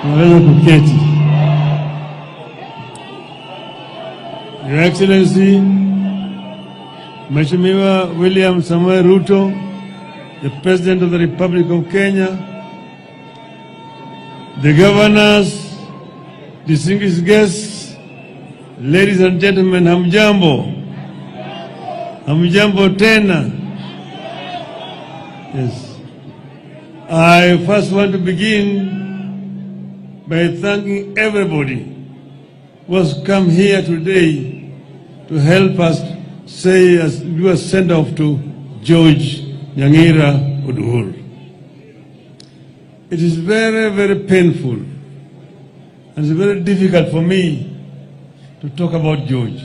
Naweza kuketi. Your Excellency, Mheshimiwa William Samoei Ruto, the President of the Republic of Kenya, the governors, distinguished guests, ladies and gentlemen, hamjambo. Hamjambo tena. Yes. I first want to begin by thanking everybody who has come here today to help us do a send-off to George Nyangira Oduor. It is very, very painful and it's very difficult for me to talk about George.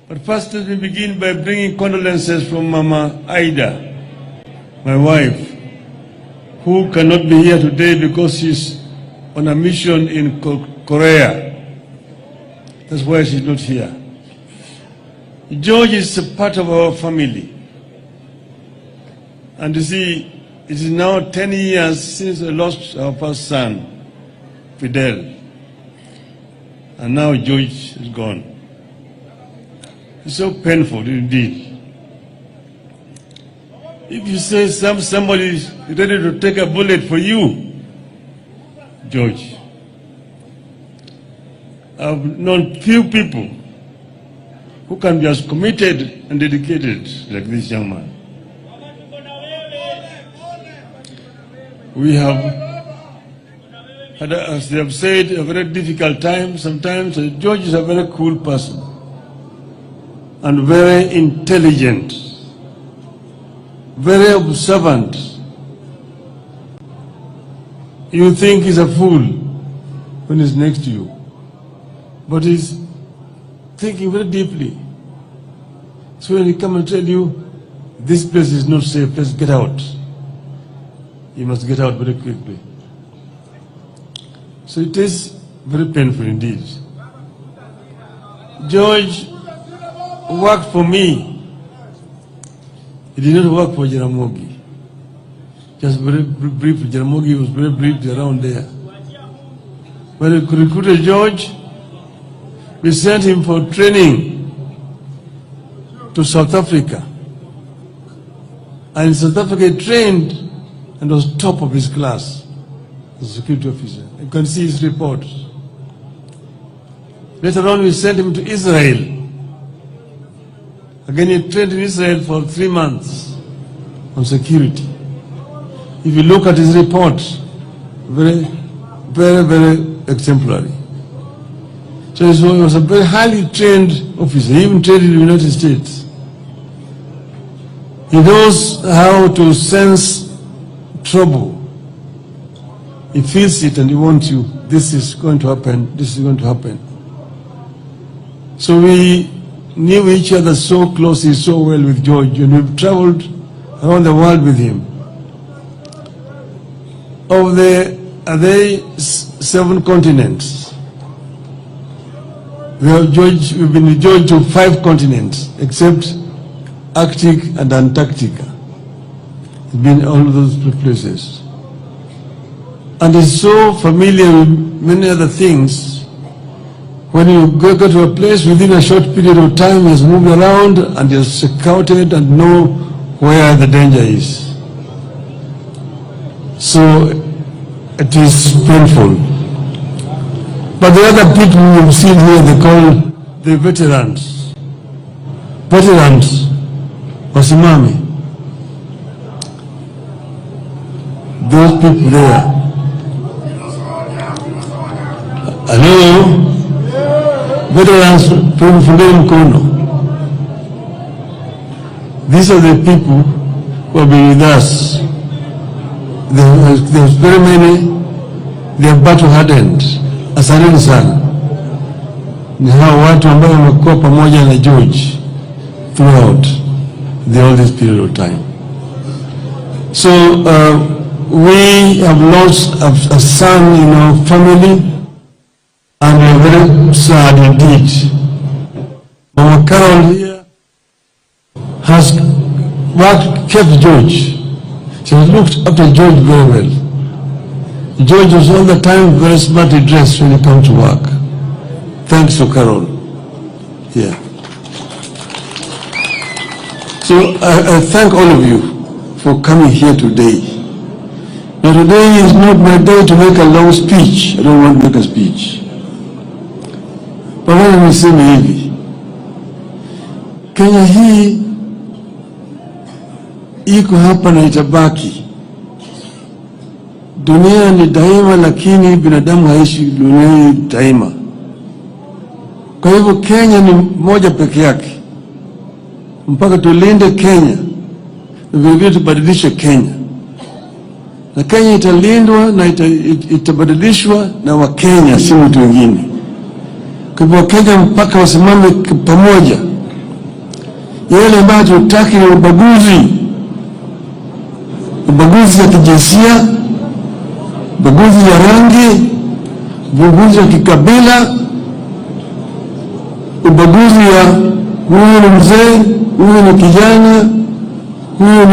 But first let me begin by bringing condolences from Mama Aida, my wife, who cannot be here today because she's on a mission in Korea. That's why she's not here. George is a part of our family. And you see, it is now 10 years since we lost our first son, Fidel. And now George is gone. It's so painful indeed. If you say somebody is ready to take a bullet for you, George. I've known few people who can be as committed and dedicated like this young man. We have had, as they have said, a very difficult time sometimes. George is a very cool person and very intelligent, very observant. You think he's a fool when he's next to you, but he's thinking very deeply. So when he comes and tell you, this place is not safe, let's get out, you must get out very quickly. So it is very painful indeed. George worked for me. He did not work for Jaramogi. Just very brief. Jaramogi was very brief around there. When we recruited George, we sent him for training to South Africa. And in South Africa he trained and was top of his class as a security officer. You can see his report. Later on we sent him to Israel. Again, he trained in Israel for 3 months on security. If you look at his report, very, very, very exemplary. So he was a very highly trained officer. He even trained in the United States. He knows how to sense trouble. He feels it and he wants you. This is going to happen. This is going to happen. So we knew each other so closely, so well with George, and we've traveled around the world with him. Of the 7 continents, we've been with George to 5 continents, except Arctic and Antarctica. He's been all those places. And he's so familiar with many other things. When you go to a place within a short period of time, he has moved around and he has scouted and know where the danger is. So it is painful. But the other people you've seen here, they call the veterans. Veterans, wasimami. Those people there. Hello? Veterans from Kono. These are the people who have been with us. There's very many, they are battle hardened. Asanteni sana. Ni hao watu ambao wamekuwa pamoja na George throughout all this period of time. So we have lost a son in our family, and we are very sad indeed. Mama Carol here has kept George. She has looked after George very well. George was all the time very smartly dressed when he came to work. Thanks to Carol. Yeah. So I thank all of you for coming here today. Now today is not my day to make a long speech. I don't want to make a speech. But wacha niseme hivi. Kenya hii iko hapa na itabaki. Dunia ni daima, lakini binadamu haishi dunia daima. Kwa hivyo Kenya ni moja peke yake. Mpaka tulinde Kenya, na vile tubadilishe Kenya. Na Kenya italindwa na itabadilishwa na Wakenya, si mtu mwingine. Kwa hivyo Kenya mpaka wasimame pamoja. Yale ambayo tunataka ni ubaguzi ya kijinsia, ubaguzi ya rangi, ubaguzi ya kikabila, ubaguzi ya huyu ni mzee, huyu ni kijana, huyu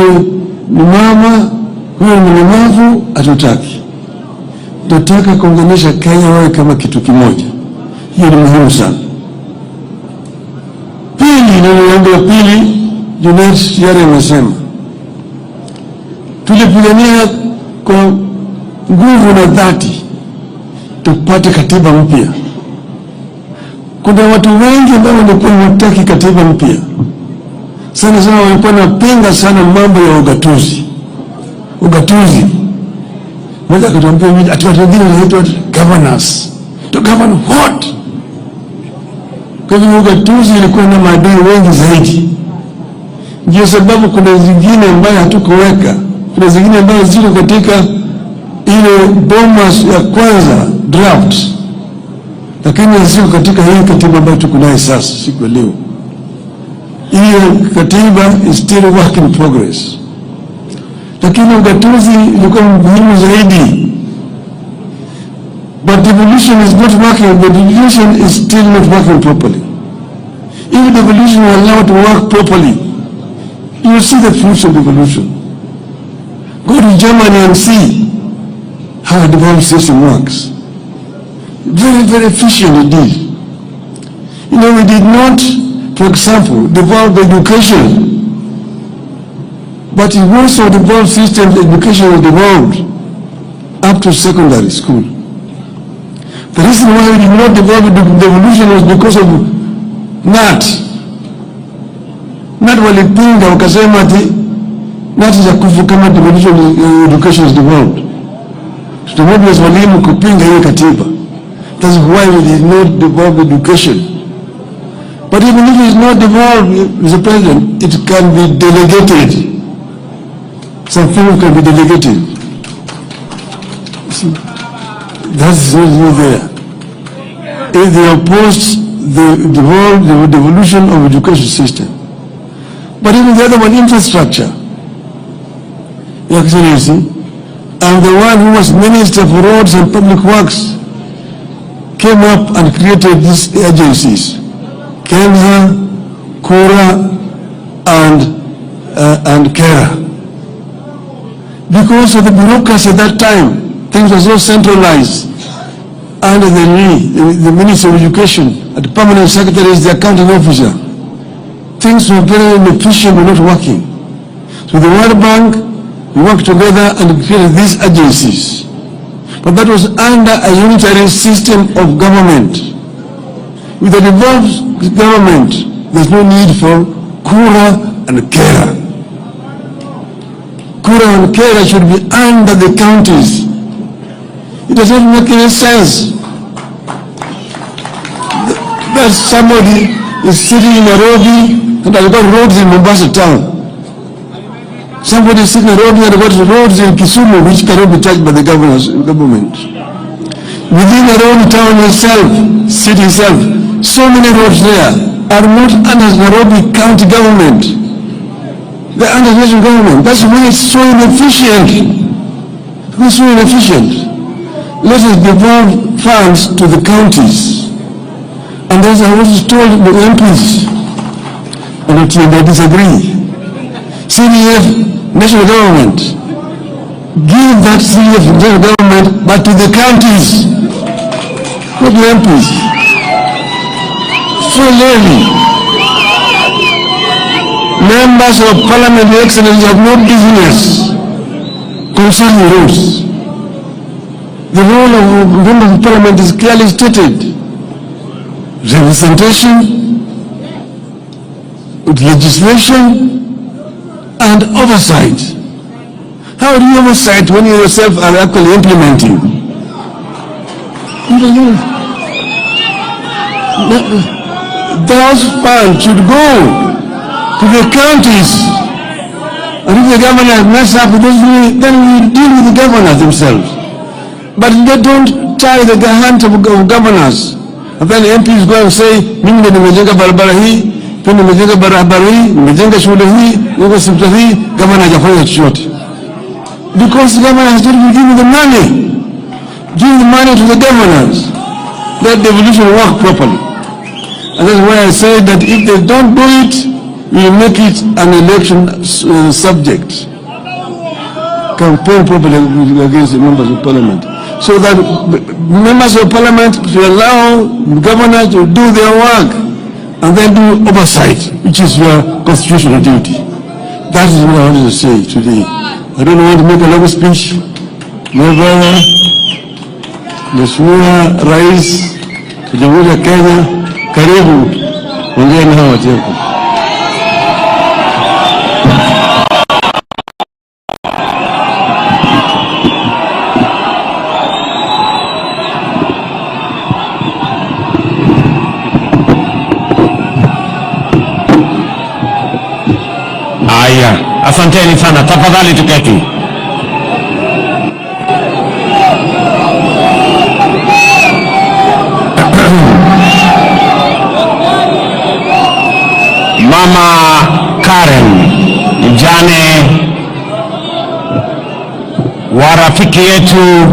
ni mama, huyu ni mlemavu. Hatutaki. Tunataka kuunganisha Kenya wawe kama kitu kimoja. Hiyo ni muhimu sana. Pili, neno langu la pili, Junet Yare amesema tulipigania kwa nguvu na dhati tupate katiba mpya. Kuna watu wengi ambao walikuwa wanataka katiba mpya. Sana walikuwa wanapinga sana mambo ya ugatuzi. Mmoja akatuambia ati watu wengine wanaitwa governors. To govern what? Kwa hivyo ugatuzi ilikuwa na maadui wengi zaidi. Ndio sababu kuna zingine ambayo hatukuweka. Kuna zingine ambayo ziko katika ile bomas ya kwanza draft. Lakini ziko katika hii katiba ambayo tuko nayo sasa siku leo. Hii katiba is still work in progress. Lakini ugatuzi ilikuwa muhimu zaidi. But devolution is not working. The devolution is still not working properly. If devolution were allowed to work properly, you will see the fruits of devolution. Go to Germany and see how a devolved system works. Very, very efficient indeed. You know, we did not, for example, devolve education. But in most of the devolved systems, education was devolved up to secondary school. The reason why we did not devolve devolution was because of NAT. NAT walipinga wakasema ati NAT za kufu kama devolution education is devolved. Tutamoja walimu kupinga hiyo katiba. That's why we did not devolve education. But even if it is not devolved, Mr. President, it can be delegated. Some people can be delegated. See, that's not there. If they oppose the devolution of education system. But even the other one, infrastructure. Your Excellency, I'm the one who was Minister for Roads and Public Works, came up and created these agencies, Kenya, Kura, and Kera. Because of the bureaucracy at that time, things were so centralized under the Minister of Education, and the Permanent Secretary is the accounting officer. Things were very inefficient and not working. So the World Bank, we worked together and created these agencies. But that was under a unitary system of government. With a devolved government, there's no need for Kura and Kera. Kura and Kera should be under the counties. It does not make any sense that somebody is sitting in Nairobi and has got roads in Mombasa town. Somebody is sitting in Nairobi and has got roads in Kisumu which cannot be touched by the government. Within Nairobi town itself, city itself, so many roads there are not under Nairobi county government. They're under national government. That's why it's so inefficient. It's so inefficient. Let us devolve funds to the counties. And as I was told the MPs, and they disagree. CDF, national government, give that seat of the government, but to the counties, not the MPs. So lately, members of parliament, Your Excellency, have no business concerning rules. The role of members of parliament is clearly stated: representation, legislation, and oversight. How do you oversight when you yourself are actually implementing? Those funds should go to the counties. And if the governor mess up with this, then we deal with the governors themselves. But they don't tie the hands of governors. And then MPs go and say, mimi ndio nimejenga barabara hii, pia nimejenga barabara hii, nimejenga shule hii, nimejenga hospitali hii, governor hajafanya chochote. Because the governor has not been given the money. Give the money to the governors. That devolution will work properly. And that's why I say that if they don't do it, we will make it an election subject. Campaign properly against the members of parliament. So that members of parliament should allow governors to do their work and then do oversight, which is your constitutional duty. That is what I wanted to say today. I don't want to make a long speech. My brother, Mheshimiwa Rais wa Jamhuri ya Kenya, karibu ongea na watu wako. Aya, asanteni sana, tafadhali tuketi. Mama Karen, mjane wa rafiki yetu